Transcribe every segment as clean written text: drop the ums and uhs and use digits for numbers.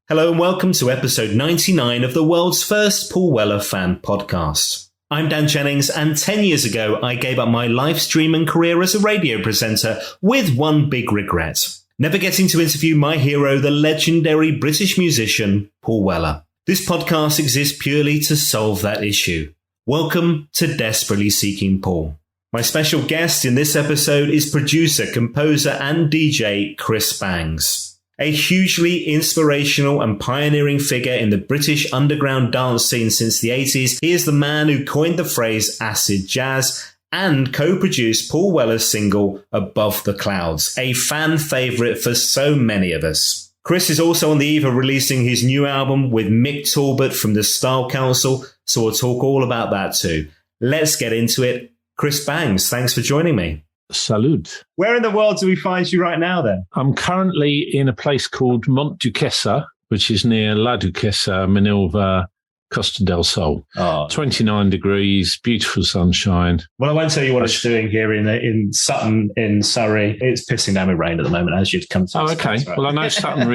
Hello and welcome to episode 99 of the world's first Paul Weller fan podcast. I'm Dan Jennings, and 10 years ago I gave up my live stream and career as a radio presenter with one big regret: never getting to interview my hero, the legendary British musician Paul Weller. This podcast exists purely to solve that issue. Welcome to Desperately Seeking Paul. My special guest in this episode is producer, composer and DJ Chris Bangs. A hugely inspirational and pioneering figure in the British underground dance scene since the 80s, he is the man who coined the phrase acid jazz and co-produced Paul Weller's single Above the Clouds, a fan favourite for so many of us. Chris is also on the eve of releasing his new album with Mick Talbot from the Style Council, so we'll talk all about that too. Let's get into it. Chris Bangs, thanks for joining me. Salute. Where in the world do we find you right now then? I'm currently in a place called Montduquesa, which is near La Duquesa, Manilva, Costa del Sol. 29 degrees, beautiful sunshine. Well, I won't tell you what it's doing here in Sutton, in Surrey. It's pissing down with rain at the moment, as you'd come to. Oh, okay. Right. Well, I know Sutton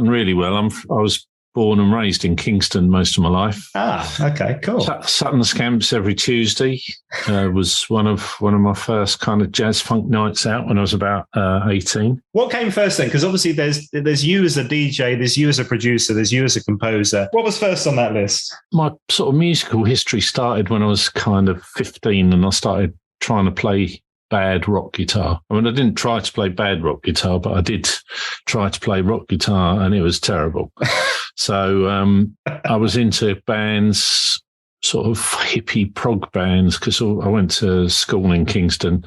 really well. I was born and raised in Kingston most of my life. Okay, cool. Sutton's Camps every Tuesday was one of my first kind of jazz funk nights out when I was about 18. What came first then? Because obviously there's you as a DJ, there's you as a producer, there's you as a composer. What was first on that list? My sort of musical history started when I was kind of 15 and I started trying to play bad rock guitar. I mean, I didn't try to play bad rock guitar, but I did try to play rock guitar and it was terrible. So I was into bands, sort of hippie prog bands, because I went to school in Kingston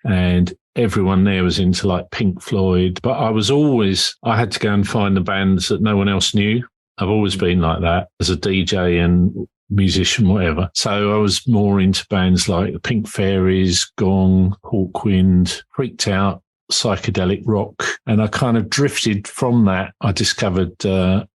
and everyone there was into like Pink Floyd. But I had to go and find the bands that no one else knew. I've always been like that as a DJ and musician, whatever. So I was more into bands like the Pink Fairies, Gong, Hawkwind, Freaked Out, psychedelic rock, and I kind of drifted from that. I discovered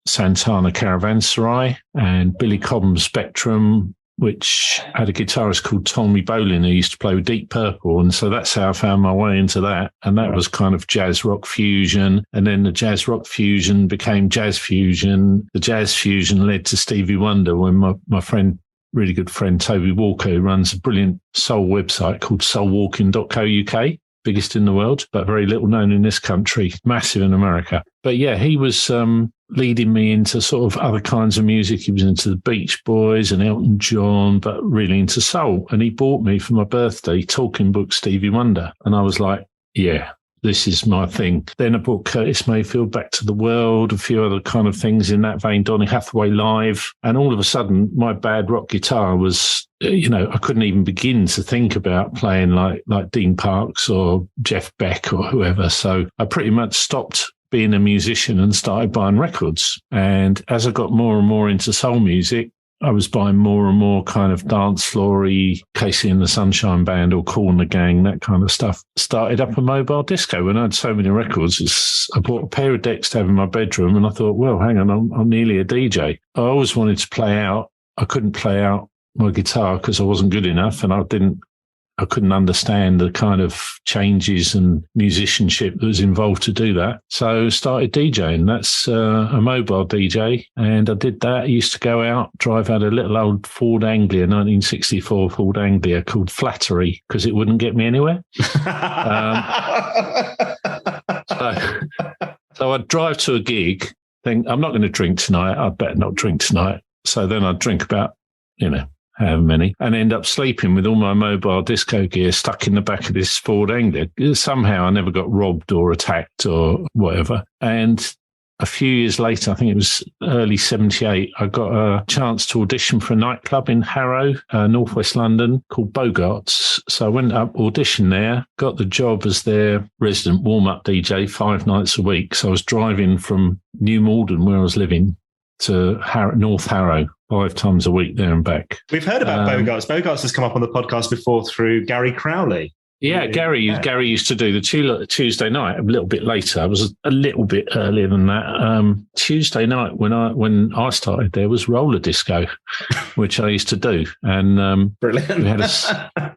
Santana Caravanserai and Billy Cobham's Spectrum, which had a guitarist called Tommy Bolin who used to play with Deep Purple, and so that's how I found my way into that. And that was kind of jazz rock fusion, and then the jazz rock fusion became jazz fusion. The jazz fusion led to Stevie Wonder when my friend, really good friend Toby Walker, who runs a brilliant soul website called soulwalking.co.uk, biggest in the world, but very little known in this country, massive in America. But yeah, he was leading me into sort of other kinds of music. He was into the Beach Boys and Elton John, but really into soul. And he bought me for my birthday Talkin book Stevie Wonder. And I was like, yeah, this is my thing. Then I bought Curtis Mayfield, Back to the World, a few other kind of things in that vein, Donny Hathaway Live. And all of a sudden, my bad rock guitar was, I couldn't even begin to think about playing like Dean Parks or Jeff Beck or whoever. So I pretty much stopped being a musician and started buying records. And as I got more and more into soul music, I was buying more and more kind of dance floor-y, Casey and the Sunshine Band or Kool and the Gang, that kind of stuff. Started up a mobile disco when I had so many records. I bought a pair of decks to have in my bedroom and I thought, well, hang on, I'm nearly a DJ. I always wanted to play out. I couldn't play out my guitar because I wasn't good enough and I couldn't understand the kind of changes and musicianship that was involved to do that. So I started DJing. That's a mobile DJ. And I did that. I used to go out, drive out a little old Ford Anglia, 1964 Ford Anglia called Flattery, because it wouldn't get me anywhere. So I'd drive to a gig, think, I'm not going to drink tonight. I'd better not drink tonight. So then I'd drink about, however many, and end up sleeping with all my mobile disco gear stuck in the back of this Ford Anglia. Somehow I never got robbed or attacked or whatever. And a few years later, I think it was early 78, I got a chance to audition for a nightclub in Harrow, northwest London, called Bogart's. So I went up, auditioned there, got the job as their resident warm-up DJ 5 nights a week. So I was driving from New Malden, where I was living, to North Harrow 5 times a week there and back. We've heard about Bogart's. Bogart's has come up on the podcast before through Gary Crowley. Yeah, Gary used to do the Tuesday night a little bit later. I was a little bit earlier than that. Tuesday night when I started there was roller disco, which I used to do. And brilliant.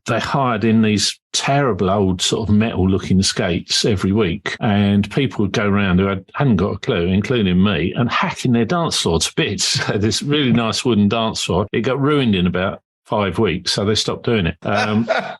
they hired in these terrible old sort of metal looking skates every week, and people would go around who hadn't got a clue, including me, and hacking their dance floor to bits. This really nice wooden dance floor, it got ruined in about 5 weeks, so they stopped doing it. But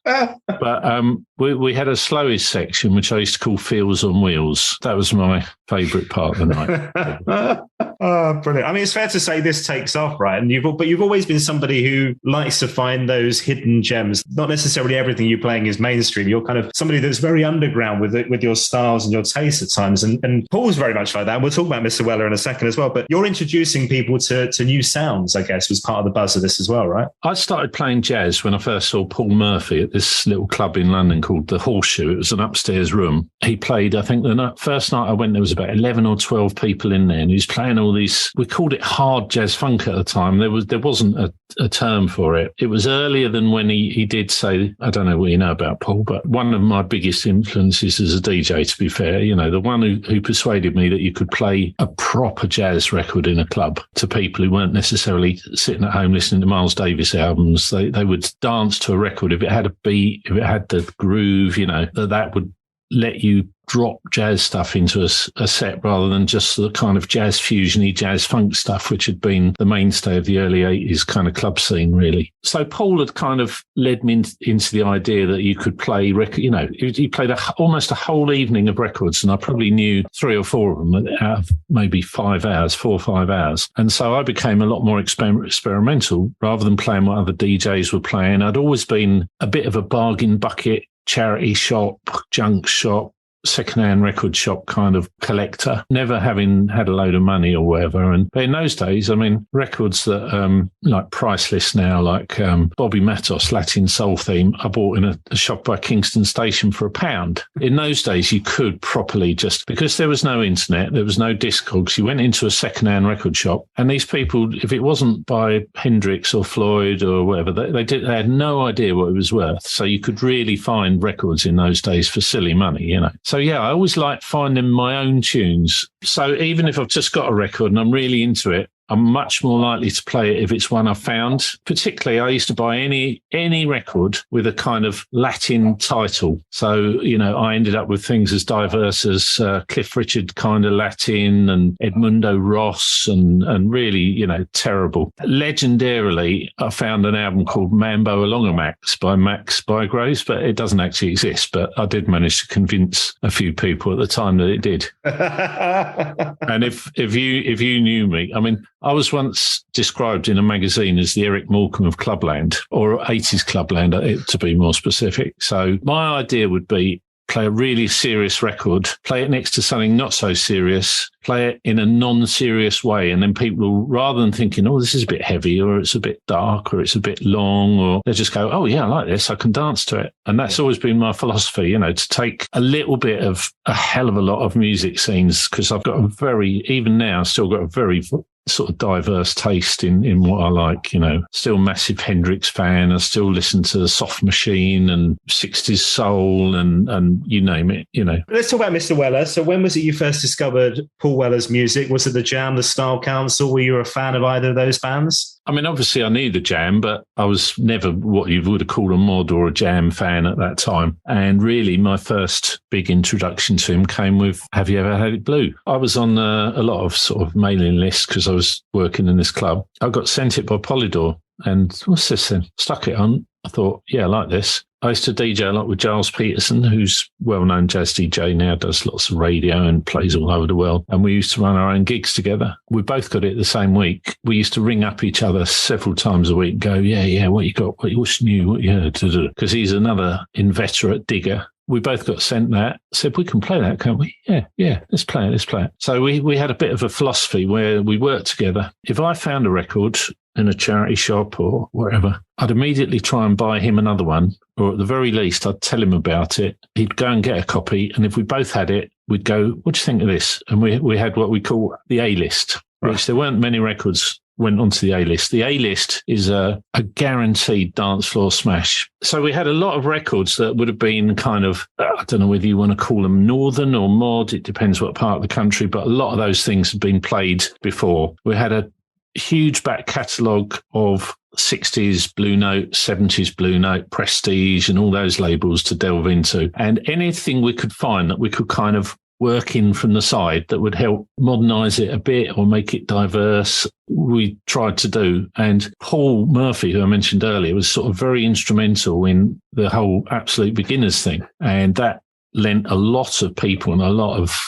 we had a slowish section, which I used to call Fields on Wheels. That was my favourite part of the night. Oh, brilliant. I mean, it's fair to say this takes off, right? And you've always been somebody who likes to find those hidden gems. Not necessarily everything you're playing is mainstream. You're kind of somebody that's very underground with your styles and your tastes at times. And Paul's very much like that. And we'll talk about Mr. Weller in a second as well. But you're introducing people to new sounds, I guess, was part of the buzz of this as well, right? I started playing jazz when I first saw Paul Murphy at this little club in London called The Horseshoe. It was an upstairs room. He played, I think the first night I went, there was about 11 or 12 people in there, and he was playing all these, we called it hard jazz funk at the time. There wasn't a term for it. It was earlier than when he did say, I don't know what you know about Paul, but one of my biggest influences as a DJ, to be fair, you know, the one who persuaded me that you could play a proper jazz record in a club to people who weren't necessarily sitting at home listening to Miles Davis albums. They would dance to a record if it had a beat, if it had the groove, you know, that would let you drop jazz stuff into a set rather than just the kind of jazz fusiony, jazz funk stuff, which had been the mainstay of the early 80s kind of club scene, really. So Paul had kind of led me into the idea that you could play record, you know, he played almost a whole evening of records, and I probably knew 3 or 4 of them out of maybe 5 hours, 4 or 5 hours. And so I became a lot more experimental rather than playing what other DJs were playing. I'd always been a bit of a bargain bucket, charity shop, junk shop, second-hand record shop kind of collector, never having had a load of money or whatever. But in those days, I mean, records that like priceless now, like Bobby Matos, Latin Soul Theme, I bought in a shop by Kingston Station for £1. In those days, you could properly just, because there was no internet, there was no Discogs, you went into a second-hand record shop, and these people, if it wasn't by Hendrix or Floyd or whatever, they had no idea what it was worth. So you could really find records in those days for silly money, you know. So yeah, I always like finding my own tunes. So even if I've just got a record and I'm really into it, I'm much more likely to play it if it's one I've found. Particularly, I used to buy any record with a kind of Latin title. So, you know, I ended up with things as diverse as Cliff Richard kind of Latin and Edmundo Ross and really, you know, terrible. Legendarily, I found an album called Mambo Along Max by Max Bygraves, but it doesn't actually exist. But I did manage to convince a few people at the time that it did. And if you knew me, I mean, I was once described in a magazine as the Eric Morecambe of Clubland, or 80s Clubland, to be more specific. So my idea would be play a really serious record, play it next to something not so serious, play it in a non-serious way. And then people, rather than thinking, oh, this is a bit heavy or it's a bit dark or it's a bit long, or they just go, oh, yeah, I like this. I can dance to it. And that's always been my philosophy, you know, to take a little bit of a hell of a lot of music scenes, because I've got even now, still got a very sort of diverse taste in what I like, you know. Still massive Hendrix fan. I still listen to Soft Machine and 60s soul and you name it, you know. Let's talk about Mr. Weller. So when was it you first discovered Paul Weller's music? Was it the Jam, the Style Council? Were you a fan of either of those bands? I mean, obviously I knew the Jam, but I was never what you would have called a mod or a Jam fan at that time. And really my first big introduction to him came with Have You Ever Had It Blue? I was on a lot of sort of mailing lists because I was working in this club. I got sent it by Polydor, and what's this then? Stuck it on. I thought, yeah, I like this. I used to DJ a lot with Gilles Peterson, who's well-known jazz DJ now, does lots of radio and plays all over the world. And we used to run our own gigs together. We both got it the same week. We used to ring up each other several times a week and go, yeah, what you got? What's new? What you heard? Because he's another inveterate digger. We both got sent that, said, we can play that, can't we? Yeah, let's play it. So we had a bit of a philosophy where we worked together. If I found a record in a charity shop or wherever, I'd immediately try and buy him another one, or at the very least, I'd tell him about it. He'd go and get a copy, and if we both had it, we'd go, what do you think of this? And we had what we call the A-list, which there weren't many records went onto the A-list. The A-list is a guaranteed dance floor smash. So we had a lot of records that would have been kind of, I don't know whether you want to call them northern or mod, it depends what part of the country, but a lot of those things had been played before. We had a huge back catalogue of 60s Blue Note, 70s Blue Note, Prestige, and all those labels to delve into. And anything we could find that we could kind of work in from the side that would help modernise it a bit or make it diverse, we tried to do. And Paul Murphy, who I mentioned earlier, was sort of very instrumental in the whole Absolute Beginners thing. And that lent a lot of people and a lot of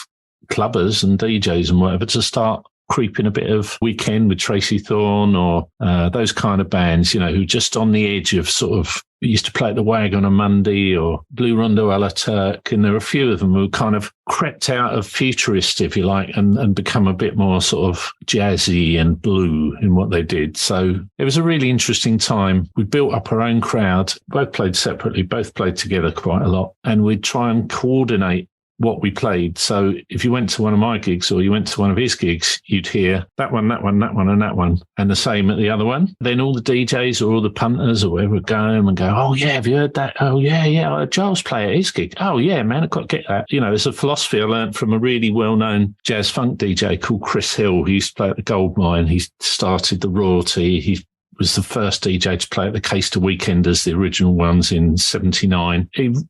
clubbers and DJs and whatever to start creeping a bit of Weekend with Tracy Thorn or those kind of bands, you know, who just on the edge of sort of used to play at the Wag on a Monday or Blue Rondo a la Turk. And there were a few of them who kind of crept out of futurist, if you like, and become a bit more sort of jazzy and blue in what they did. So it was a really interesting time. We built up our own crowd, both played separately, both played together quite a lot. And we'd try and coordinate what we played. So if you went to one of my gigs or you went to one of his gigs, you'd hear that one, that one, that one, and that one, and the same at the other one. Then all the DJs or all the punters or whoever would go home and go, oh, yeah, have you heard that? Oh, yeah, I heard Giles play at his gig. Oh, yeah, man, I've got to get that. You know, there's a philosophy I learned from a really well-known jazz funk DJ called Chris Hill. He used to play at the Gold Mine. He started the Royalty. He was the first DJ to play at the Caister Weekenders, the original ones in 79. He was,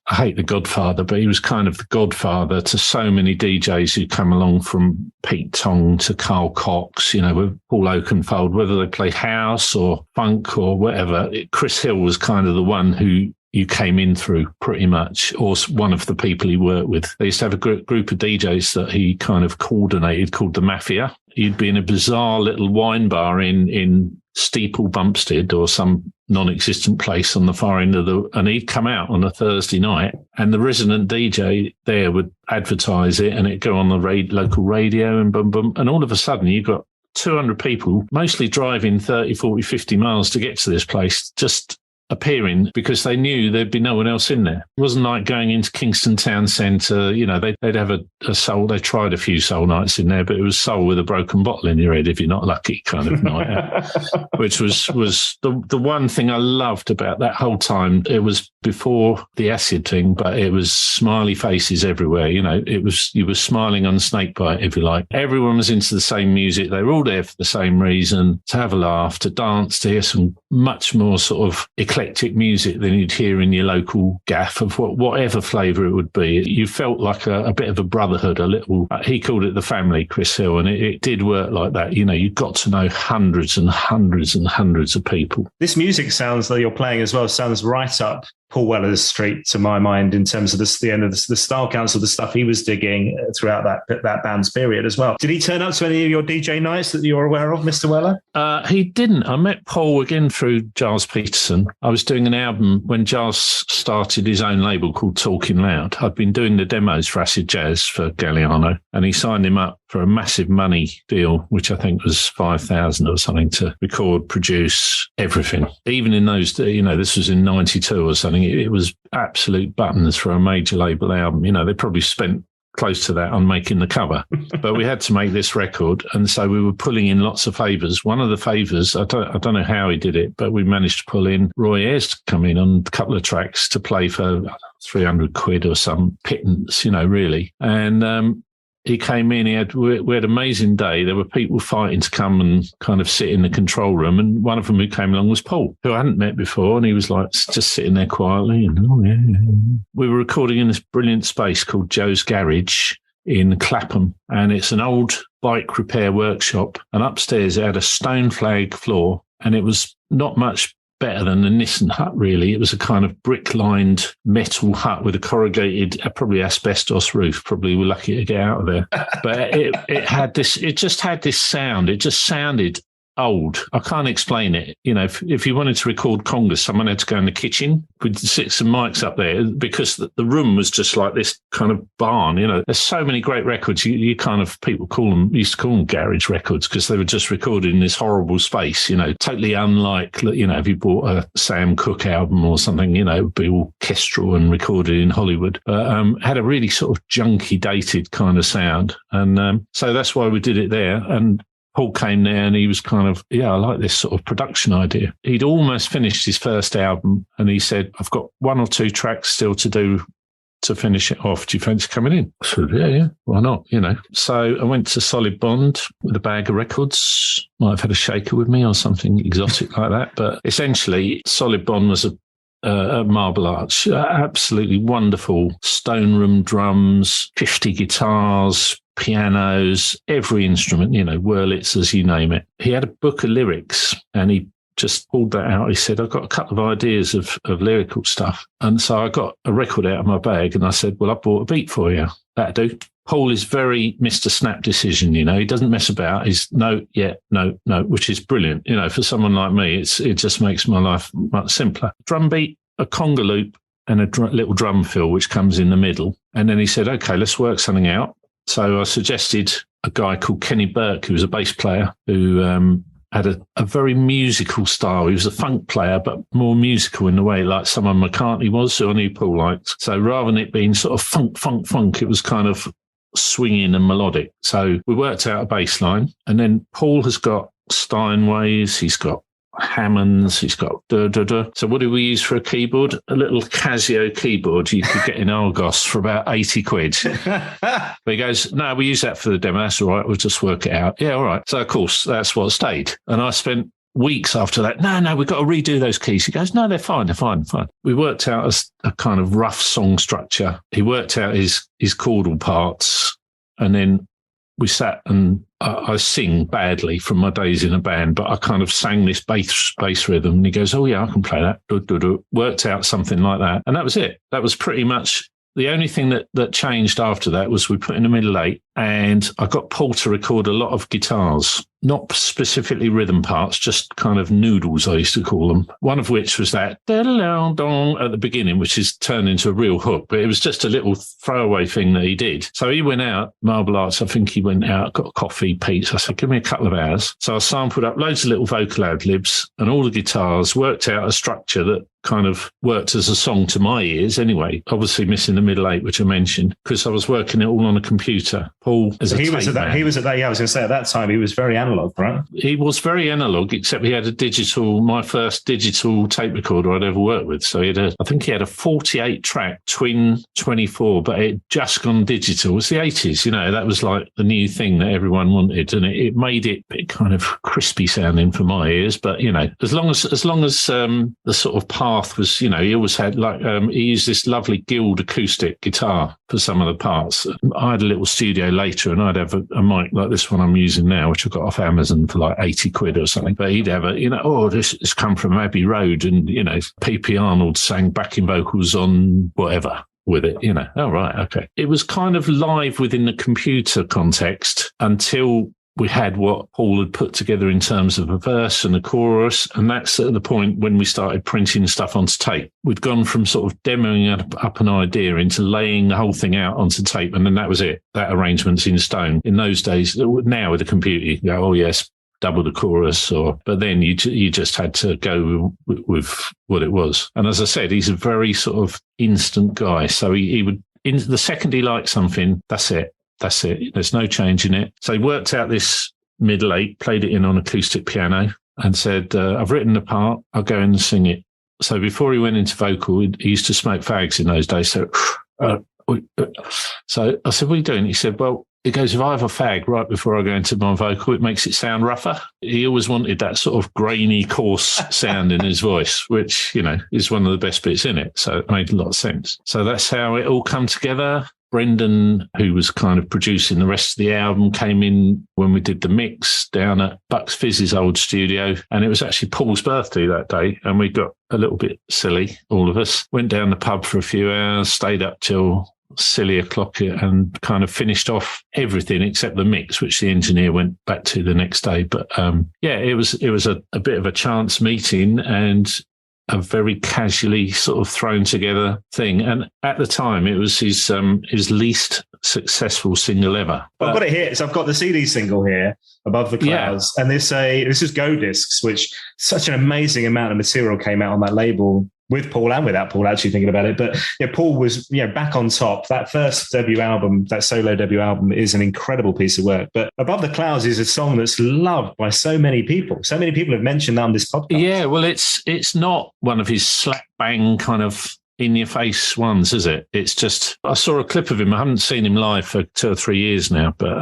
I hate the Godfather, but he was kind of the godfather to so many DJs who come along from Pete Tong to Carl Cox, you know, with Paul Oakenfold, whether they play house or funk or whatever. Chris Hill was kind of the one who you came in through pretty much, or one of the people he worked with. They used to have a group of DJs that he kind of coordinated called the Mafia. He'd be in a bizarre little wine bar in Steeple, Bumpstead, or some non-existent place on the far end of and he'd come out on a Thursday night and the resident DJ there would advertise it and it'd go on the local radio and boom, boom. And all of a sudden you got 200 people, mostly driving 30, 40, 50 miles to get to this place, just appearing because they knew there'd be no one else in there. It wasn't like going into Kingston Town Centre, you know, they'd have a soul. They tried a few soul nights in there, but it was soul with a broken bottle in your head if you're not lucky kind of night, which was the one thing I loved about that whole time. It was before the acid thing, but it was smiley faces everywhere. You know, you were smiling on Snakebite, if you like. Everyone was into the same music. They were all there for the same reason, to have a laugh, to dance, to hear some much more sort of eclectic music than you'd hear in your local gaff of whatever flavour it would be. You felt like a bit of a brotherhood, a little, he called it the family, Chris Hill, and it did work like that. You know, you got to know hundreds and hundreds and hundreds of people. This music sounds that you're playing as well sounds right up Paul Weller's street to my mind in terms of the end of the Style Council, the stuff he was digging throughout that band's period as well. Did he turn up to any of your DJ nights that you're aware of, Mr. Weller? He didn't. I met Paul again through Gilles Peterson. I was doing an album when Gilles started his own label called Talkin Loud. I'd been doing the demos for Acid Jazz for Galliano, and he signed him up for a massive money deal, which I think was 5,000 or something, to record, produce everything. Even in those, you know, this was in 92 or something. It was absolute buttons for a major label album. You know, they probably spent close to that on making the cover, but we had to make this record. And so we were pulling in lots of favours. One of the favours, I don't know how he did it, but we managed to pull in Roy Ayers to come in on a couple of tracks to play for 300 quid or some pittance, you know, really. And, he came in, we had an amazing day. There were people fighting to come and kind of sit in the control room. And one of them who came along was Paul, who I hadn't met before. And he was like just sitting there quietly. And we were recording in this brilliant space called Joe's Garage in Clapham. And it's an old bike repair workshop. And upstairs it had a stone flag floor. And it was not much better than the Nissan hut, really. It was a kind of brick-lined metal hut with a corrugated, probably asbestos roof. Probably we're lucky to get out of there. But it just had this sound. It just sounded old. I can't explain it. You know, if you wanted to record congas, someone had to go in the kitchen. We'd sit some mics up there because the room was just like this kind of barn. You know, there's so many great records. You kind of, people used to call them garage records because they were just recorded in this horrible space, you know, totally unlike, you know, if you bought a Sam Cooke album or something, you know, it would be orchestral and recorded in Hollywood. Had a really sort of junky, dated kind of sound. And so that's why we did it there. And Paul came there and he was kind of, I like this sort of production idea. He'd almost finished his first album and he said, I've got one or two tracks still to do to finish it off. Do you fancy coming in? I said, yeah, why not? So I went to Solid Bond with a bag of records. Might have had a shaker with me or something exotic like that. But essentially, Solid Bond was a Marble Arch, absolutely wonderful stone room drums, 50 guitars, pianos, every instrument, Wurlitzers, you name it. He had a book of lyrics and he just pulled that out. He said, I've got a couple of ideas of lyrical stuff. And so I got a record out of my bag and I said, well, I bought a beat for you. That'll do. Paul is very Mr. Snap decision, he doesn't mess about. He's no, which is brilliant. For someone like me, it just makes my life much simpler. Drum beat, a conga loop and a little drum fill, which comes in the middle. And then he said, okay, let's work something out. So I suggested a guy called Kenny Burke, who was a bass player, who had a very musical style. He was a funk player, but more musical in the way like someone McCartney was, who I knew Paul liked. So rather than it being sort of funk, it was kind of swinging and melodic. So we worked out a bass line, and then Paul has got Steinways, he's got Hammonds, he's got da-da-da. So what do we use for a keyboard? A little Casio keyboard you could get in Argos for about 80 quid. But he goes, no, we use that for the demo. That's all right. We'll just work it out. Yeah, all right. So, of course, that's what stayed. And I spent weeks after that, no, we've got to redo those keys. He goes, no, they're fine. We worked out a kind of rough song structure. He worked out his chordal parts, and then we sat and I sing badly from my days in a band, but I kind of sang this bass rhythm. And he goes, oh, yeah, I can play that. Worked out something like that. And that was it. That was pretty much the only thing that changed after that was we put in a middle eight, and I got Paul to record a lot of guitars, not specifically rhythm parts, just kind of noodles, I used to call them. One of which was that da-da-da-dong at the beginning, which is turned into a real hook, but it was just a little throwaway thing that he did. So he went out, Marble Arts, I think he went out, got coffee, pizza. I said, give me a couple of hours. So I sampled up loads of little vocal ad-libs and all the guitars, worked out a structure that kind of worked as a song to my ears anyway, obviously missing the middle eight, which I mentioned, because I was working it all on a computer. Paul, as he was at that, yeah, I was going to say at that time, he was very analog, right? He was very analog, except he had my first digital tape recorder I'd ever worked with. So I think he had a 48 track twin 24, but it just gone digital. It was the 80s, that was like the new thing that everyone wanted. And it made it kind of crispy sounding for my ears. But, as long as the sort of path was, he always had he used this lovely Gilles acoustic guitar for some of the parts. I had a little studio later and I'd have a mic like this one I'm using now, which I got off Amazon for like 80 quid or something. But he'd have this come from Abbey Road, and, P.P. Arnold sang backing vocals on whatever with it, Oh, right, okay. It was kind of live within the computer context until we had what Paul had put together in terms of a verse and a chorus, and that's at the point when we started printing stuff onto tape. We'd gone from sort of demoing up an idea into laying the whole thing out onto tape, and then that was it. That arrangement's in stone. In those days, now with a computer, you go, oh, yes, double the chorus, but then you just had to go with what it was. And as I said, he's a very sort of instant guy. So he would, the second he liked something, that's it. That's it. There's no change in it. So he worked out this middle eight, played it in on acoustic piano, and said, I've written the part, I'll go in and sing it. So before he went into vocal, he used to smoke fags in those days. So I said, what are you doing? He said, well, it goes, if I have a fag right before I go into my vocal, it makes it sound rougher. He always wanted that sort of grainy, coarse sound in his voice, which, is one of the best bits in it. So it made a lot of sense. So that's how it all come together. Brendan, who was kind of producing the rest of the album, came in when we did the mix down at Bucks Fizz's old studio. And it was actually Paul's birthday that day. And we got a little bit silly, all of us. Went down the pub for a few hours, stayed up till silly o'clock and kind of finished off everything except the mix, which the engineer went back to the next day. But it was a bit of a chance meeting and a very casually sort of thrown together thing. And at the time, it was his least successful single ever. Well, I've got it here. So I've got the CD single here, Above the Clouds. Yeah. And this is Go Discs, which such an amazing amount of material came out on that label with Paul and without Paul, actually thinking about it. But Paul was back on top. That first debut album, that solo debut album, is an incredible piece of work. But Above the Clouds is a song that's loved by so many people. So many people have mentioned that on this podcast. Yeah, well, it's not one of his slap bang kind of in-your-face ones, is it? It's just, I saw a clip of him. I haven't seen him live for 2 or 3 years now, but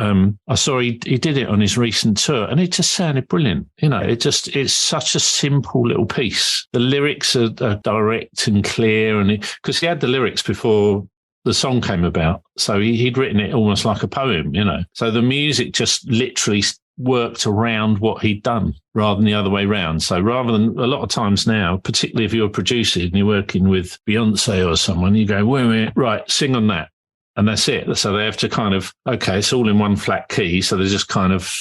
I saw he did it on his recent tour, and it just sounded brilliant. It's such a simple little piece. The lyrics are direct and clear, and because he had the lyrics before the song came about, so he'd written it almost like a poem, So the music just literally worked around what he'd done rather than the other way round. So rather than a lot of times now, particularly if you're a producer and you're working with Beyonce or someone, you go, wait a minute, right, sing on that. And that's it. So they have to kind of, okay, it's all in one flat key. So they're just kind of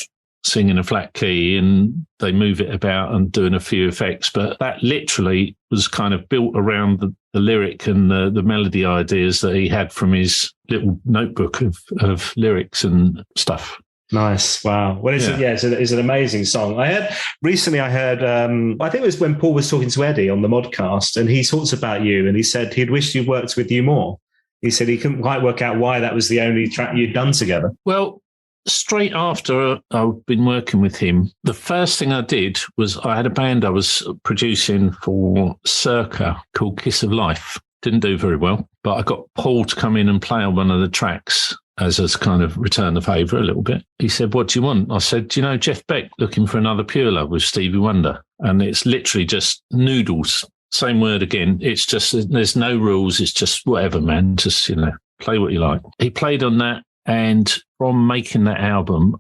singing a flat key and they move it about and doing a few effects. But that literally was kind of built around the lyric and the melody ideas that he had from his little notebook of lyrics and stuff. Nice. Wow. Well, it's an amazing song. I heard, I think it was when Paul was talking to Eddie on the Modcast, and he talks about you, and he said he'd wished he'd worked with you more. He said he couldn't quite work out why that was the only track you'd done together. Well, straight after I'd been working with him, the first thing I did was I had a band I was producing for Circa called Kiss of Life. Didn't do very well, but I got Paul to come in and play on one of the tracks as a kind of return the favour a little bit. He said, what do you want? I said, do you know Jeff Beck looking for another Pure Love with Stevie Wonder? And it's literally just noodles. Same word again. It's just, there's no rules. It's just whatever, man. Just, play what you like. He played on that. And from making that album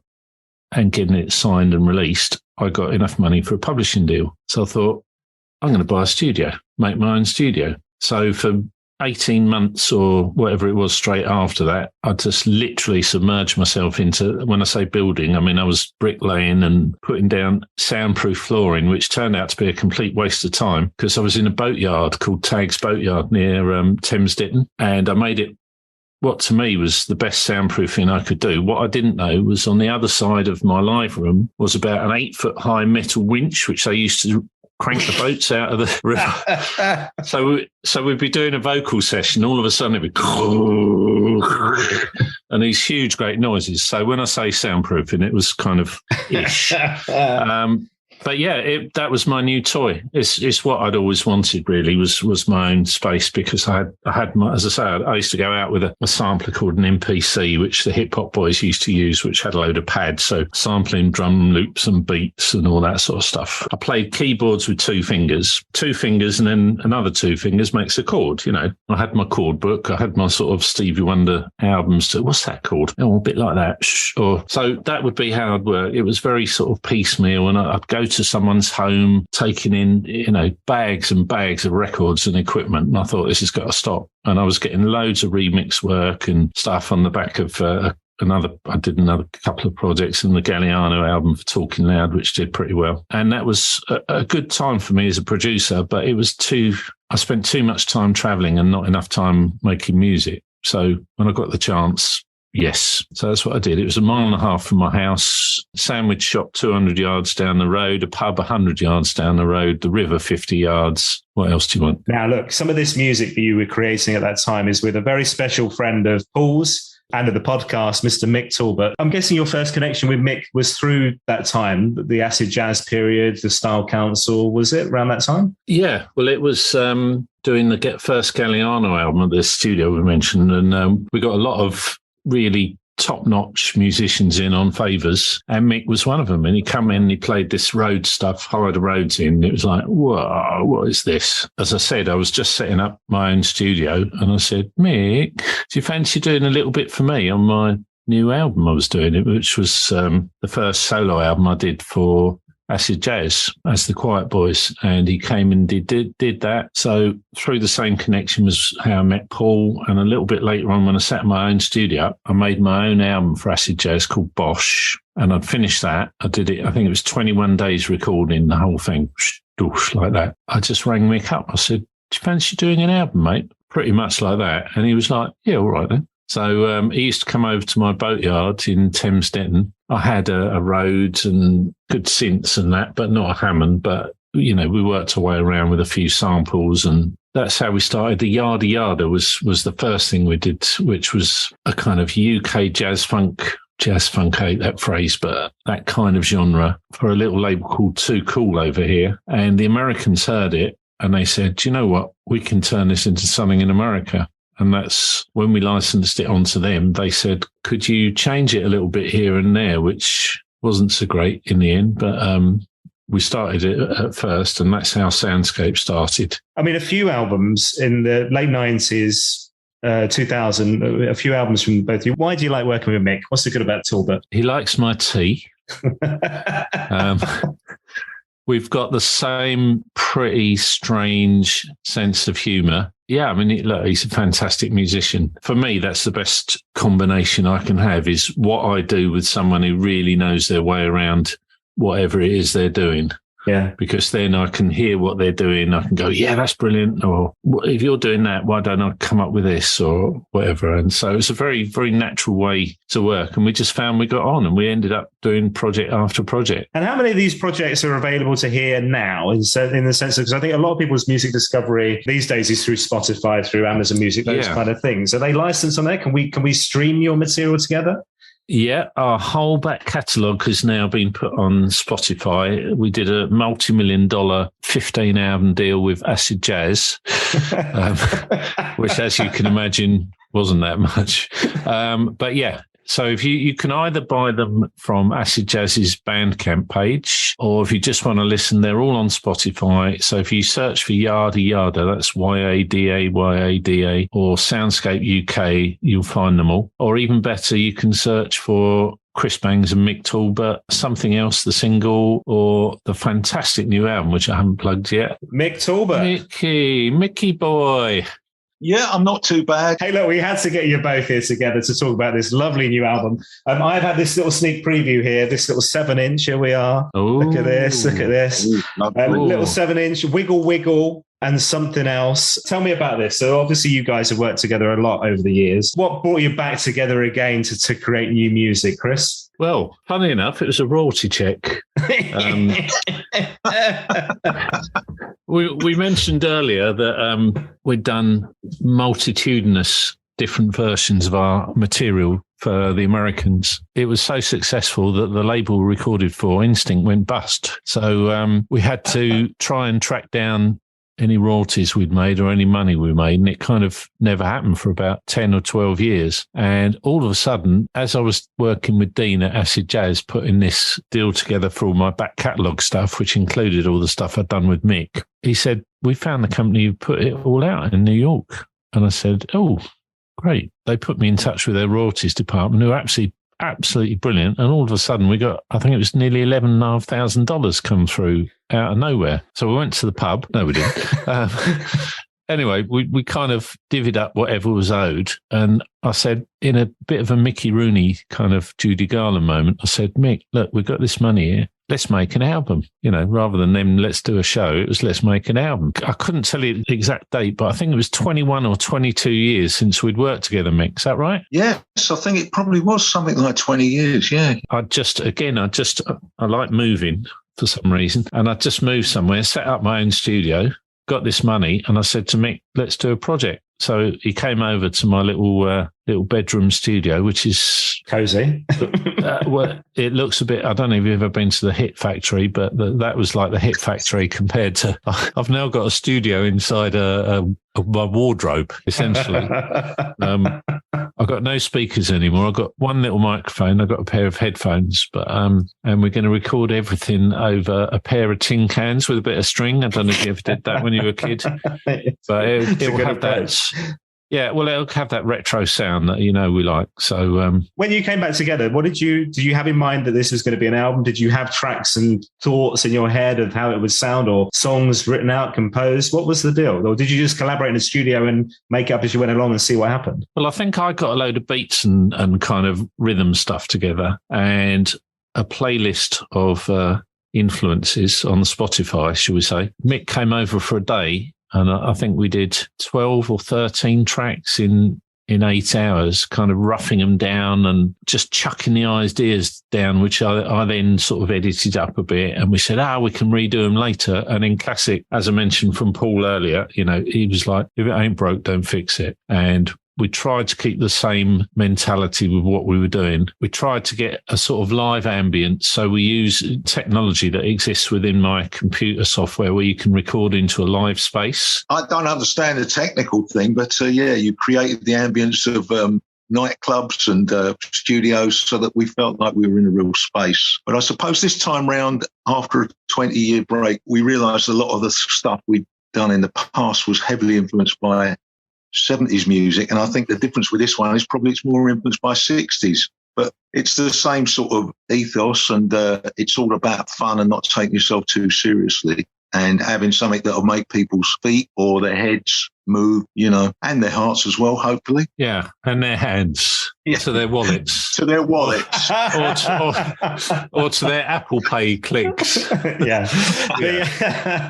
and getting it signed and released, I got enough money for a publishing deal. So I thought, I'm going to buy a studio, make my own studio. So for 18 months or whatever it was straight after that, I just literally submerged myself into, when I say building, I mean, I was bricklaying and putting down soundproof flooring, which turned out to be a complete waste of time because I was in a boatyard called Tag's Boatyard near Thames Ditton, and I made it what to me was the best soundproofing I could do. What I didn't know was on the other side of my live room was about an 8-foot high metal winch, which they used to crank the boats out of the river. So we'd be doing a vocal session. All of a sudden it'd be and these huge, great noises. So when I say soundproofing, it was kind of ish. But yeah, that was my new toy. It's what I'd always wanted. Really was my own space because I had my, as I say, I used to go out with a sampler called an MPC, which the hip hop boys used to use, which had a load of pads, so sampling drum loops and beats and all that sort of stuff. I played keyboards with 2 fingers, and then another 2 fingers makes a chord. I had my chord book. I had my sort of Stevie Wonder albums. What's that called? Oh, a bit like that. So that would be how I'd work. It was very sort of piecemeal, and I'd go to someone's home, taking in, bags and bags of records and equipment. And I thought, this has got to stop. And I was getting loads of remix work and stuff on the back of I did another couple of projects in the Galliano album for Talkin Loud, which did pretty well. And that was a good time for me as a producer, but I spent too much time traveling and not enough time making music. So when I got the chance, yes. So that's what I did. It was 1.5 miles from my house, sandwich shop 200 yards down the road, a pub 100 yards down the road, the river 50 yards. What else do you want? Now, look, some of this music that you were creating at that time is with a very special friend of Paul's and of the podcast, Mr. Mick Talbot. I'm guessing your first connection with Mick was through that time, the acid jazz period, the Style Council. Was it around that time? Yeah. Well, it was doing the first Galliano album at the studio we mentioned, and we got a lot of really top-notch musicians in on favours, and Mick was one of them. And he come in and he played this road stuff, Horror the Roads in. It was like, whoa, what is this? As I said, I was just setting up my own studio, and I said, Mick, do you fancy doing a little bit for me on my new album I was doing, which was the first solo album I did for acid jazz as the Quiet Boys, and he came and did that. So through the same connection was how I met Paul, and a little bit later on when I set my own studio up, I made my own album for acid jazz called Bosch, and I'd finished that. I did it, I think it was 21 days recording the whole thing, like that. I just rang Mick up. I said, do you fancy doing an album, mate? Pretty much like that. And he was like, yeah, all right then. So he used to come over to my boatyard in Thames Ditton. I had a Rhodes and good synths and that, but not a Hammond. But, we worked our way around with a few samples, and that's how we started. The Yada Yada was the first thing we did, which was a kind of UK jazz funk, I hate that phrase, but that kind of genre for a little label called Too Cool over here. And the Americans heard it, and they said, "Do you know what? We can turn this into something in America." And that's when we licensed it onto them. They said, "Could you change it a little bit here and there?" Which wasn't so great in the end, but we started it at first, and that's how Soundscape started. I mean, a few albums in the late 90s, 2000, a few albums from both of you. Why do you like working with Mick? What's so good about Talbot? He likes my tea. We've got the same pretty strange sense of humour. Yeah, I mean, look, he's a fantastic musician. For me, that's the best combination I can have, is what I do with someone who really knows their way around whatever it is they're doing. Yeah. Because then I can hear what they're doing. I can go, yeah, that's brilliant. Or if you're doing that, why don't I come up with this or whatever? And so it's a very, very natural way to work. And we just found we got on, and we ended up doing project after project. And how many of these projects are available to hear now? In the sense of, because I think a lot of people's music discovery these days is through Spotify, through Amazon Music, those kind of things. Are they licensed on there? Can we stream your material together? Yeah, our whole back catalogue has now been put on Spotify. We did a multi-million-dollar 15-album deal with Acid Jazz, which, as you can imagine, wasn't that much. But yeah, so if you can either buy them from Acid Jazz's Bandcamp page, or if you just want to listen, they're all on Spotify. So if you search for Yada Yada, that's Yada, or Soundscape UK, you'll find them all. Or even better, you can search for Chris Bangs and Mick Talbot, Something Else, the single, or the fantastic new album, which I haven't plugged yet. Mick Talbot. Mickey boy. Yeah, I'm not too bad. Hey, look, we had to get you both here together to talk about this lovely new album. I've had this little sneak preview here, this little 7-inch. Here we are. Ooh. Look at this. Ooh, little 7-inch, Wiggle Wiggle, and Something Else. Tell me about this. So obviously you guys have worked together a lot over the years. What brought you back together again to create new music, Chris? Well, funny enough, it was a royalty check. We mentioned earlier that we'd done multitudinous different versions of our material for the Americans. It was so successful that the label we recorded for, Instinct, went bust. So we had to try and track down any royalties we'd made or any money we made, and it kind of never happened for about 10 or 12 years. And all of a sudden, as I was working with Dean at Acid Jazz, putting this deal together for all my back catalogue stuff, which included all the stuff I'd done with Mick, he said, "We found the company who put it all out in New York." And I said, "Oh, great." They put me in touch with their royalties department, who are absolutely brilliant. And all of a sudden we got, I think it was nearly $11,500 come through out of nowhere. So we went to the pub. No, we didn't. Anyway, we kind of divvied up whatever was owed. And I said, in a bit of a Mickey Rooney kind of Judy Garland moment, I said, "Mick, look, we've got this money here. Let's make an album." Rather than them, let's do a show, it was let's make an album. I couldn't tell you the exact date, but I think it was 21 or 22 years since we'd worked together, Mick. Is that right? Yes, I think it probably was something like 20 years, yeah. I like moving for some reason. And I just moved somewhere, set up my own studio, got this money, and I said to Mick, let's do a project. So he came over to my little bedroom studio, which is cozy. Well, it looks a bit. I don't know if you've ever been to the Hit Factory, but that was like the Hit Factory compared to. I've now got a studio inside my wardrobe, essentially. I've got no speakers anymore. I've got one little microphone. I've got a pair of headphones, but and we're going to record everything over a pair of tin cans with a bit of string. I don't know if you ever did that when you were a kid, but it will have that. Yeah, well, it'll have that retro sound that we like. So when you came back together, did you have in mind that this was going to be an album? Did you have tracks and thoughts in your head of how it would sound, or songs written out, composed? What was the deal? Or did you just collaborate in the studio and make it up as you went along and see what happened? Well, I think I got a load of beats and kind of rhythm stuff together and a playlist of influences on Spotify, shall we say. Mick came over for a day, and I think we did 12 or 13 tracks in 8 hours, kind of roughing them down and just chucking the ideas down, which I then sort of edited up a bit. And we said, we can redo them later. And in classic, as I mentioned from Paul earlier, he was like, if it ain't broke, don't fix it. And we tried to keep the same mentality with what we were doing. We tried to get a sort of live ambience. So we use technology that exists within my computer software where you can record into a live space. I don't understand the technical thing, but you created the ambience of nightclubs and studios so that we felt like we were in a real space. But I suppose this time round, after a 20-year break, we realised a lot of the stuff we'd done in the past was heavily influenced by 70s music. And I think the difference with this one is probably it's more influenced by 60s. But it's the same sort of ethos, and it's all about fun and not taking yourself too seriously and having something that will make people's feet or their heads move, and their hearts as well, hopefully. Yeah, and their hands to their wallets. To their wallets. or to their Apple Pay clicks. Yeah.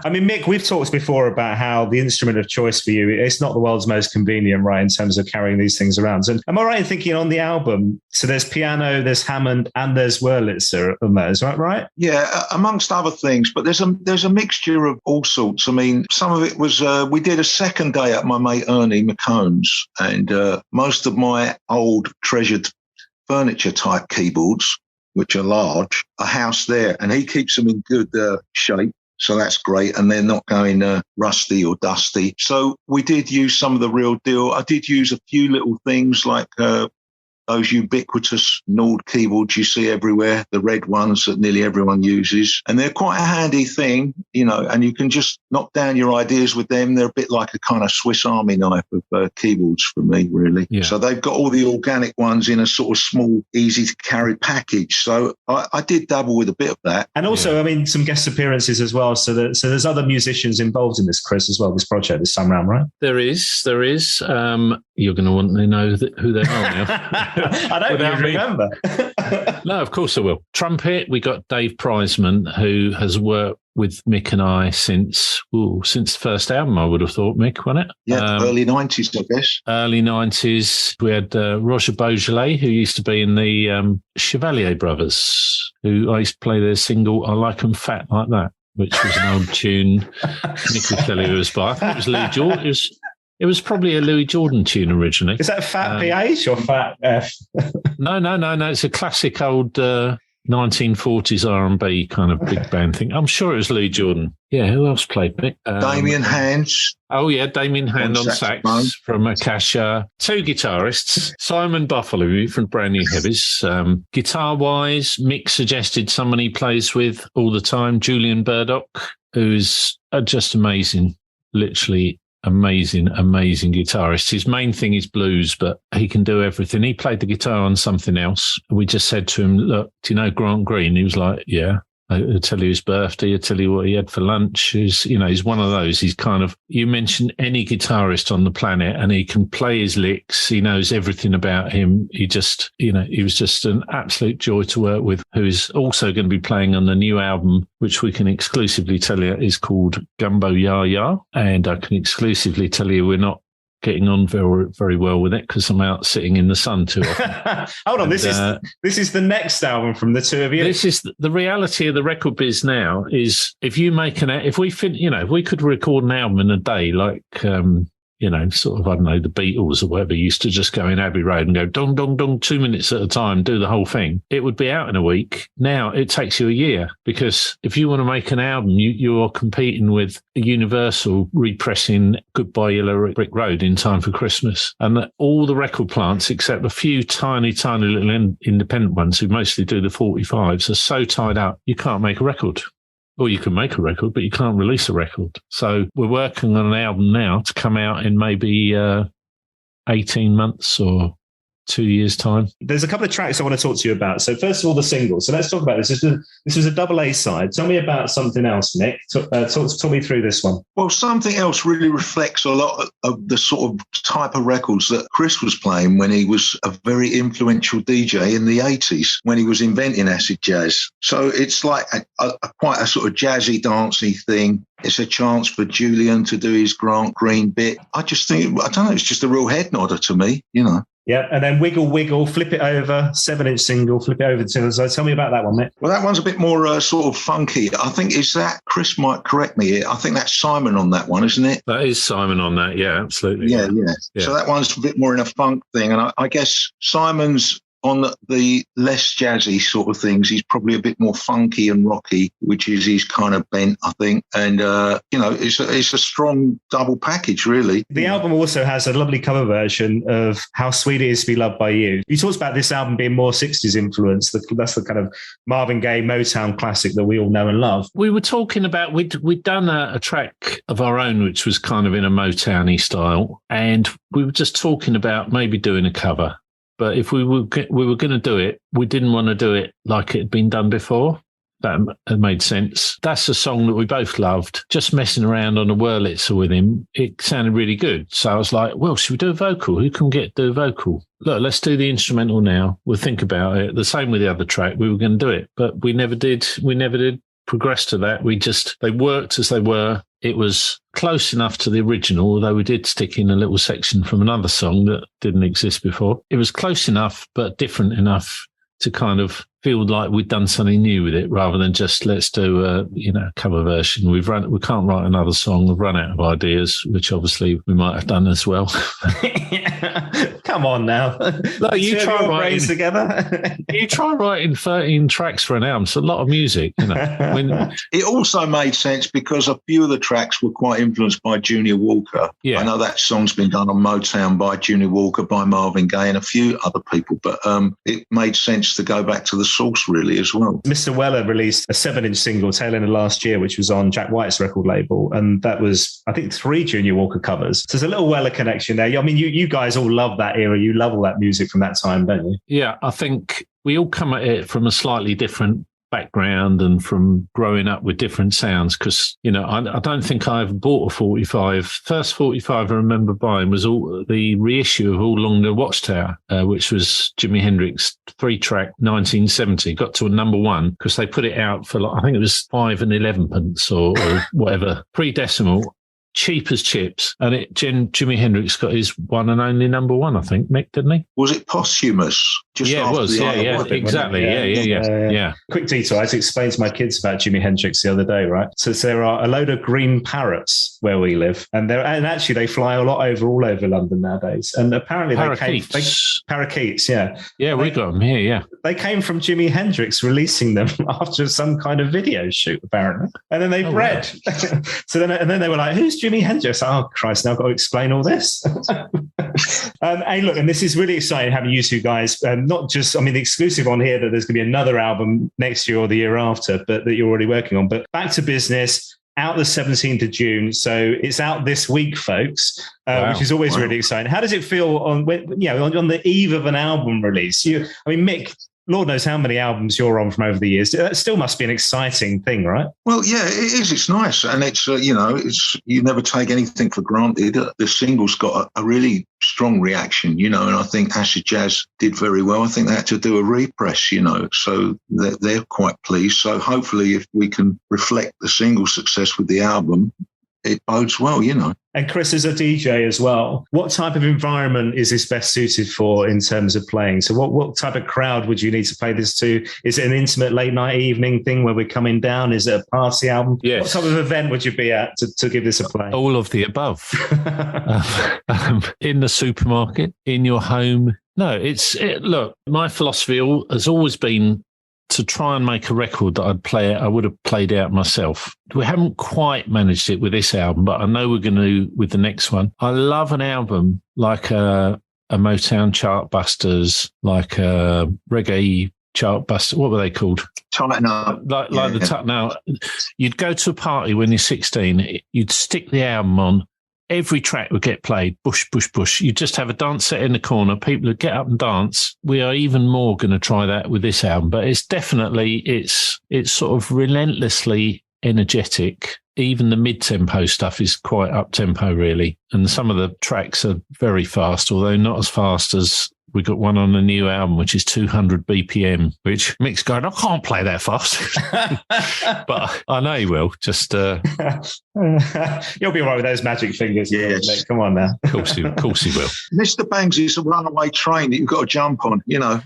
I mean, Mick, we've talked before about how the instrument of choice for you, it's not the world's most convenient, right, in terms of carrying these things around. And am I right in thinking on the album, so there's piano, there's Hammond, and there's Wurlitzer on there, is that right? Yeah, amongst other things, but there's a mixture of all sorts. I mean, some of it was, we did a second day at my mate Ernie McCone's, and most of my old treasured furniture type keyboards, which are large, are housed there, and he keeps them in good shape. So that's great. And they're not going rusty or dusty. So we did use some of the real deal. I did use a few little things like those ubiquitous Nord keyboards you see everywhere, the red ones that nearly everyone uses. And they're quite a handy thing, and you can just knock down your ideas with them. They're a bit like a kind of Swiss Army knife of keyboards for me, really. Yeah. So they've got all the organic ones in a sort of small, easy to carry package. So I did dabble with a bit of that. And also, I mean, some guest appearances as well. So there's other musicians involved in this, Chris, as well, this project this time around, right? There is. You're going to want to know who they are now. I don't even remember. No, of course I will. Trumpet, we got Dave Prizeman, who has worked with Mick and I since the first album, I would have thought, Mick, wasn't it? Yeah, early 90s, I guess. Early 90s. We had Roger Beaujolais, who used to be in the Chevalier Brothers, who I used to play their single, I Like 'Em Fat Like That, which was an old tune. Nick will tell you who it was by. I think it was Louis Jordan. It was probably a Louis Jordan tune originally. Is that Fat PH or Fat F? No. It's a classic old 1940s R&B kind of big band thing. I'm sure it was Louis Jordan. Yeah, who else played it? Damien Hands. Oh, yeah, Damien Hand on sax from Akasha. Two guitarists, Simon Buffalo from Brand New Heavies. Guitar-wise, Mick suggested someone he plays with all the time, Julian Burdock, who's just amazing, literally amazing guitarist. His main thing is blues, but he can do everything. He played the guitar on something else. We just said to him, look, do you know Grant Green? He was like, yeah. I'll tell you his birthday. I'll tell you what he had for lunch. He's one of those. He's kind of, you mention any guitarist on the planet and he can play his licks. He knows everything about him. He just, he was just an absolute joy to work with, who's also going to be playing on the new album, which we can exclusively tell you is called Gumbo Ya Ya. And I can exclusively tell you we're not getting on very, very well with it because I'm out sitting in the sun too often. Hold on, this is the next album from the two of you. This is the reality of the record biz now. Is if we could record an album in a day, like sort of, I don't know, the Beatles or whatever used to just go in Abbey Road and go dong, dong, dong, 2 minutes at a time, do the whole thing. It would be out in a week. Now it takes you a year because if you want to make an album, you're competing with Universal repressing Goodbye Yellow Brick Road in time for Christmas. And all the record plants, except a few tiny little independent ones who mostly do the 45s, are so tied up, you can't make a record. Or you can make a record, but you can't release a record. So we're working on an album now to come out in maybe 18 months or 2 years' time. There's a couple of tracks I want to talk to you about. So first of all, the singles. So let's talk about this. This was a double A side. Tell me about something else, Nick. Talk me through this one. Well, Something Else really reflects a lot of the sort of type of records that Chris was playing when he was a very influential DJ in the 80s, when he was inventing acid jazz. So it's like quite a sort of jazzy, dancey thing. It's a chance for Julian to do his Grant Green bit. I just think, I don't know, it's just a real head nodder to me, Yeah, and then Wiggle Wiggle, flip it over, 7-inch single, flip it over to the side. Tell me about that one, Mick. Well, that one's a bit more sort of funky. I think is that, Chris might correct me here, I think that's Simon on that one, isn't it? That is Simon on that, yeah, absolutely. Yeah. So that one's a bit more in a funk thing. And I guess Simon's on the less jazzy sort of things. He's probably a bit more funky and rocky, which is his kind of bent, I think. And, it's a strong double package, really. The album also has a lovely cover version of How Sweet It Is to Be Loved by You. You talked about this album being more 60s influence. That's the kind of Marvin Gaye Motown classic that we all know and love. We were talking about, we'd done a track of our own, which was kind of in a Motown-y style. And we were just talking about maybe doing a cover. But if we were going to do it, we didn't want to do it like it had been done before. That made sense. That's a song that we both loved. Just messing around on a Wurlitzer with him, it sounded really good. So I was like, well, should we do a vocal? Who can do a vocal? Look, let's do the instrumental now. We'll think about it. The same with the other track. We were going to do it, but we never did. We never did progress to that. They worked as they were. It was close enough to the original, although we did stick in a little section from another song that didn't exist before. It was close enough, but different enough to kind of feel like we'd done something new with it, rather than just let's do a cover version. We can't write another song. We've run out of ideas, which obviously we might have done as well. Come on now. No, you try writing together. You try writing 13 tracks for an album. It's a lot of music, It also made sense because a few of the tracks were quite influenced by Junior Walker. Yeah. I know that song's been done on Motown by Junior Walker, by Marvin Gaye and a few other people, but it made sense to go back to the source really as well. Mr. Weller released a 7-inch single tail end of last year, which was on Jack White's record label, and that was, I think, 3 Junior Walker covers. So there's a little Weller connection there. I mean, you guys all love that era. You love all that music from that time, don't you? Yeah, I think we all come at it from a slightly different background and from growing up with different sounds, because I don't think I ever bought a 45. First 45 I remember buying was all the reissue of All Along the Watchtower, which was Jimi Hendrix 3-track 1970. Got to a number 1 because they put it out for I think it was 5 and 11 pence or whatever, pre-decimal. Cheap as chips, and Jimi Hendrix got his one and only number 1, I think. Mick, didn't he? Was it posthumous? Yeah, it was. Yeah, exactly. Yeah. Quick detour. I had to explain to my kids about Jimi Hendrix the other day, right? So there are a load of green parrots where we live, and actually they fly all over London nowadays. And apparently parakeets. Yeah, we got them here. Yeah, they came from Jimi Hendrix releasing them after some kind of video shoot, apparently, and then they bred. Wow. So then they were like, "Who's Jimi Hendrix?" Oh Christ! Now I've got to explain all this. Hey, look, and this is really exciting having you two guys. Not just, the exclusive on here that there's going to be another album next year or the year after, but that you're already working on. But Back to Business, out the 17th of June. So it's out this week, folks, which is always really exciting. How does it feel on the eve of an album release? Mick, Lord knows how many albums you're on from over the years. That still must be an exciting thing, right? Well, yeah, it is. It's nice. And it's, you never take anything for granted. The single's got a really strong reaction, and I think Acid Jazz did very well. I think they had to do a repress, so they're quite pleased. So hopefully if we can reflect the single success with the album, it bodes well, And Chris, as a DJ as well, what type of environment is this best suited for in terms of playing? So what type of crowd would you need to play this to? Is it an intimate late night evening thing where we're coming down? Is it a party album? Yes. What type of event would you be at to give this a play? All of the above. In the supermarket, in your home. No, look, my philosophy has always been to try and make a record that I would have played out myself. We haven't quite managed it with this album, but I know we're going to with the next one. I love an album like a Motown Chartbusters, like a reggae Chartbuster. What were they called? Tighten Up. Like the Tighten Up. You'd go to a party when you're 16. You'd stick the album on. Every track would get played, bush, bush, bush. You just have a dance set in the corner. People would get up and dance. We are even more going to try that with this album, but it's definitely, it's sort of relentlessly energetic. Even the mid-tempo stuff is quite up-tempo, really. And some of the tracks are very fast, although not as fast as we got one on a new album, which is 200 BPM, which Mick's going, I can't play that fast. But I know he will. Just you'll be all right with those magic fingers. Yes. Nick. Come on now. Of course he will. Mr. Bangs is a runaway train that you've got to jump on, you know.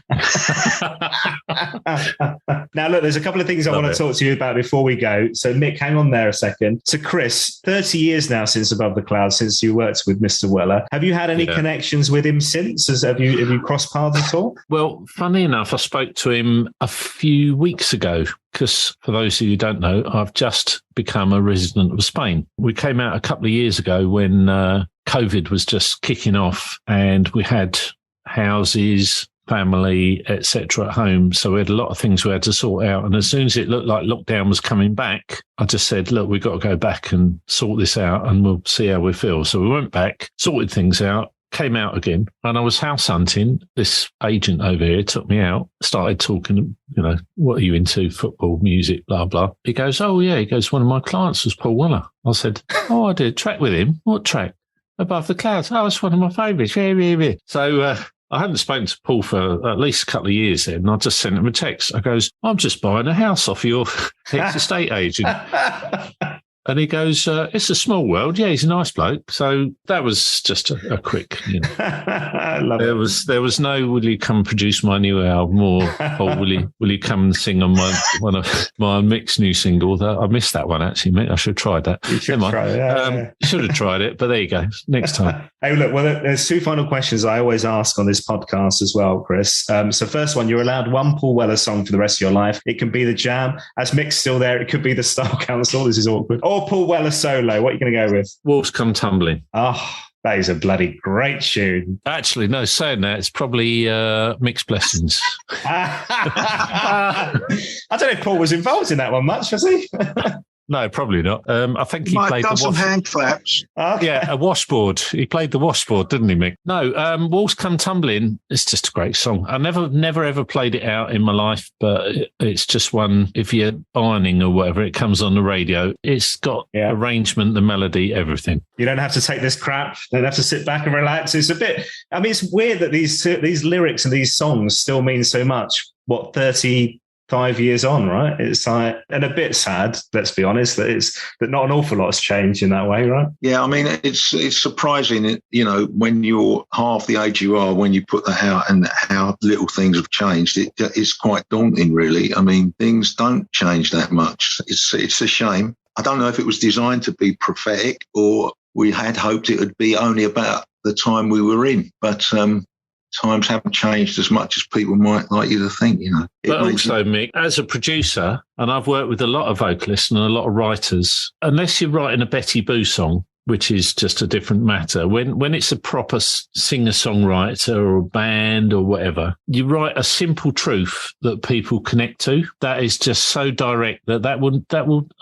Now, look, there's a couple of things I want to talk to you about before we go. So, Mick, hang on there a second. So, Chris, 30 years now since Above the Clouds, since you worked with Mr. Weller. Have you had any connections with him since? Have you crossed paths at all? Well, funny enough, I spoke to him a few weeks ago because, for those of you who don't know, I've just become a resident of Spain. We came out a couple of years ago when COVID was just kicking off, and we had houses, family, etc. at home. So we had a lot of things we had to sort out. And as soon as it looked like lockdown was coming back, I just said, look, we've got to go back and sort this out and we'll see how we feel. So we went back, sorted things out, came out again, and I was house hunting. This agent over here took me out, started talking, you know, what are you into? Football, music, blah, blah. He goes, oh, yeah. He goes, one of my clients was Paul Weller. I said, oh, I did a track with him. What track? Above the Clouds. Oh, it's one of my favourites. Yeah. So, I hadn't spoken to Paul for at least a couple of years then, and I just sent him a text. I goes, I'm just buying a house off your ex-estate agent. And he goes, it's a small world. Yeah, he's a nice bloke. So that was just a quick, you know. I love it. There was no, will you come produce my new album, or will you come and sing on one of my Mick's new single? I missed that one actually, Mick. I should have tried that. You should try it. Should have tried it, but there you go. Next time. Hey, look, well, there's two final questions I always ask on this podcast as well, Chris. So first one, you're allowed one Paul Weller song for the rest of your life. It can be The Jam. As Mick's still there, it could be The Style Council. This is awkward. Or Paul Weller solo. What are you going to go with? Walls Come Tumbling. Oh, that is a bloody great tune. Actually, no, saying that, it's probably Mick's Blessings. I don't know if Paul was involved in that one much, was he? No, probably not. I think he played some hand claps. Okay. Yeah, a washboard. He played the washboard, didn't he, Mick? No, Walls Come Tumbling. It's just a great song. I never ever played it out in my life, but it's just one. If you're ironing or whatever, it comes on the radio. It's got arrangement, the melody, everything. You don't have to take this crap. You don't have to sit back and relax. It's a bit. I mean, it's weird that these lyrics and these songs still mean so much. What 35 years on, right? It's like, and a bit sad, let's be honest, that not an awful lot has changed in that way, right? Yeah, I mean, it's surprising, you know, when you're half the age you are, when you put that out and how little things have changed, it's quite daunting, really. I mean, things don't change that much. It's a shame. I don't know if it was designed to be prophetic or we had hoped it would be only about the time we were in, but times haven't changed as much as people might like you to think, you know. But also, Mick, as a producer, and I've worked with a lot of vocalists and a lot of writers, unless you're writing a Betty Boo song, which is just a different matter. When it's a proper singer-songwriter or a band or whatever, you write a simple truth that people connect to. That is just so direct that will.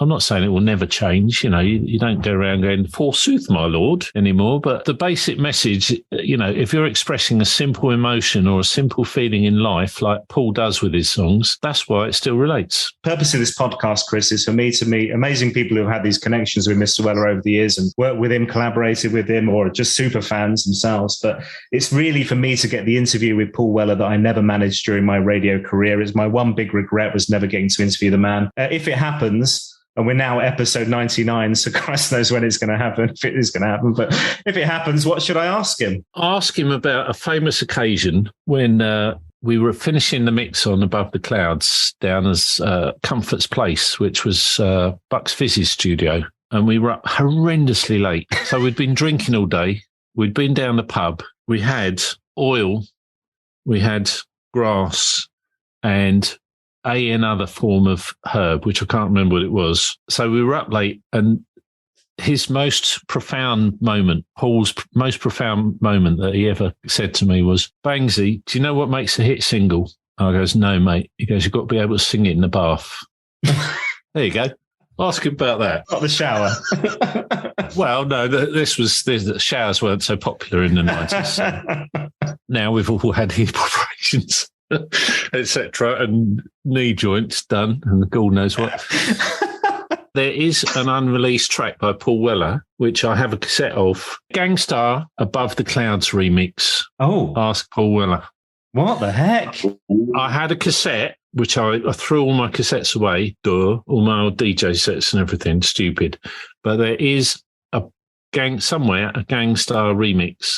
I'm not saying it will never change. You know, you don't go around going, "Forsooth, my lord," anymore. But the basic message, you know, if you're expressing a simple emotion or a simple feeling in life, like Paul does with his songs, that's why it still relates. The purpose of this podcast, Chris, is for me to meet amazing people who've had these connections with Mr. Weller over the years and work with him, collaborated with him, or just super fans themselves. But it's really for me to get the interview with Paul Weller that I never managed during my radio career. It's my one big regret was never getting to interview the man. If it happens, and we're now at episode 99, so Christ knows when it's going to happen, if it is going to happen. But if it happens, what should I ask him? Ask him about a famous occasion when we were finishing the mix on Above the Clouds down as Comfort's Place, which was Bucks Fizz's studio. And we were up horrendously late. So we'd been drinking all day. We'd been down the pub. We had oil. We had grass and another form of herb, which I can't remember what it was. So we were up late, and his most profound moment, Paul's most profound moment that he ever said to me was, "Bangsy, do you know what makes a hit single?" And I goes, "No, mate." He goes, "You've got to be able to sing it in the bath." There you go. Ask him about that. Not the shower. Well, no, the showers weren't so popular in the 90s. So now we've all had hip operations, etc., and knee joints done, and God knows what. There is an unreleased track by Paul Weller, which I have a cassette of. Gangstar Above the Clouds remix. Oh. Ask Paul Weller. What the heck? I had a cassette, which I threw all my cassettes away, all my old DJ sets and everything, stupid. But there is somewhere a Gangstar remix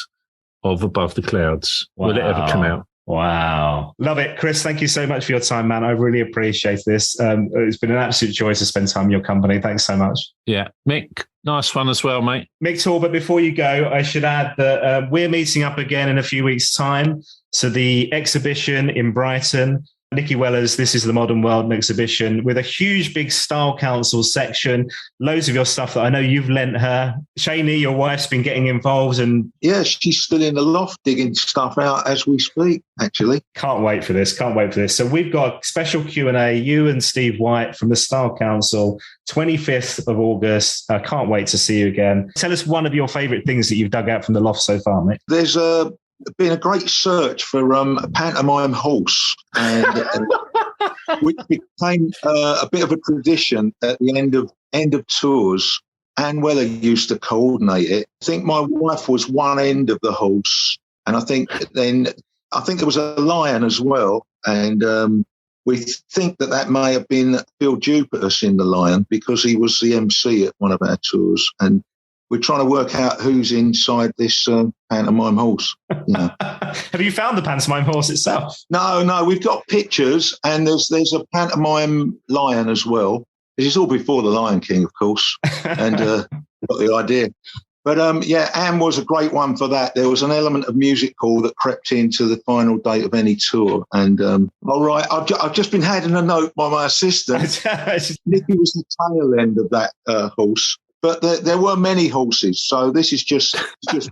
of Above the Clouds. Wow. Will it ever come out? Wow. Love it. Chris, thank you so much for your time, man. I really appreciate this. It's been an absolute joy to spend time in your company. Thanks so much. Yeah. Mick, nice one as well, mate. Mick Talbot, before you go, I should add that we're meeting up again in a few weeks' time. So the exhibition in Brighton, Nikki Weller's This is the Modern World exhibition, with a huge big Style Council section, loads of your stuff that I know you've lent her. Shani, your wife's been getting involved. And yeah, she's still in the loft digging stuff out as we speak, actually. Can't wait for this. So we've got special Q&A, you and Steve White from the Style Council, 25th of August. I can't wait to see you again. Tell us one of your favourite things that you've dug out from the loft so far, mate. There's been a great search for a pantomime horse, and which became a bit of a tradition at the end of tours. Anne Weller used to coordinate it. I think my wife was one end of the horse, and I think there was a lion as well, and we think that may have been Bill Dupertus in the lion, because he was the MC at one of our tours, and we're trying to work out who's inside this pantomime horse. You know. Have you found the pantomime horse itself? No, we've got pictures, and there's a pantomime lion as well. This is all before the Lion King, of course, and got the idea. But Anne was a great one for that. There was an element of musical that crept into the final date of any tour. And all right, I've just been handed a note by my assistant. Nicky was the tail end of that horse. But there were many horses, so this is just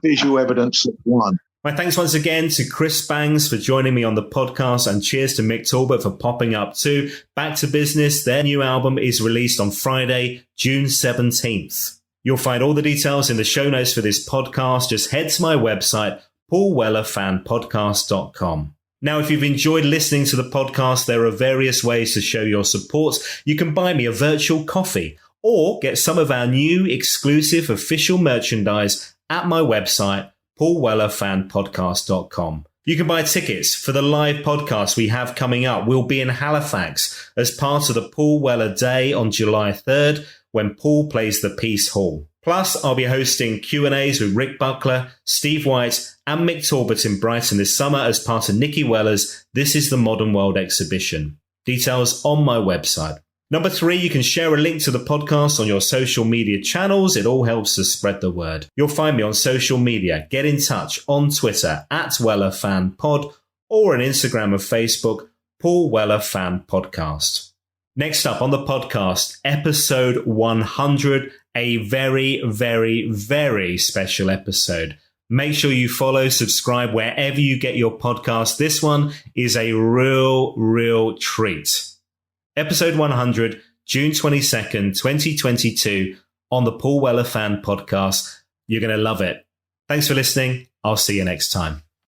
visual evidence of one. My thanks once again to Chris Bangs for joining me on the podcast, and cheers to Mick Talbot for popping up too. Back to Business, their new album is released on Friday, June 17th. You'll find all the details in the show notes for this podcast. Just head to my website, paulwellerfanpodcast.com. Now, if you've enjoyed listening to the podcast, there are various ways to show your support. You can buy me a virtual coffee, or get some of our new exclusive official merchandise at my website, paulwellerfanpodcast.com. You can buy tickets for the live podcast we have coming up. We'll be in Halifax as part of the Paul Weller Day on July 3rd, when Paul plays the Peace Hall. Plus, I'll be hosting Q&As with Rick Buckler, Steve White, and Mick Talbot in Brighton this summer as part of Nikki Weller's This is the Modern World exhibition. Details on my website. Number 3, you can share a link to the podcast on your social media channels. It all helps to spread the word. You'll find me on social media. Get in touch on Twitter @WellerFanPod, or on Instagram or Facebook, Paul Weller Fan Podcast. Next up on the podcast, episode 100, a very, very, very special episode. Make sure you follow, subscribe wherever you get your podcast. This one is a real treat. Episode 100, June 22nd, 2022, on the Paul Weller Fan Podcast. You're going to love it. Thanks for listening. I'll see you next time.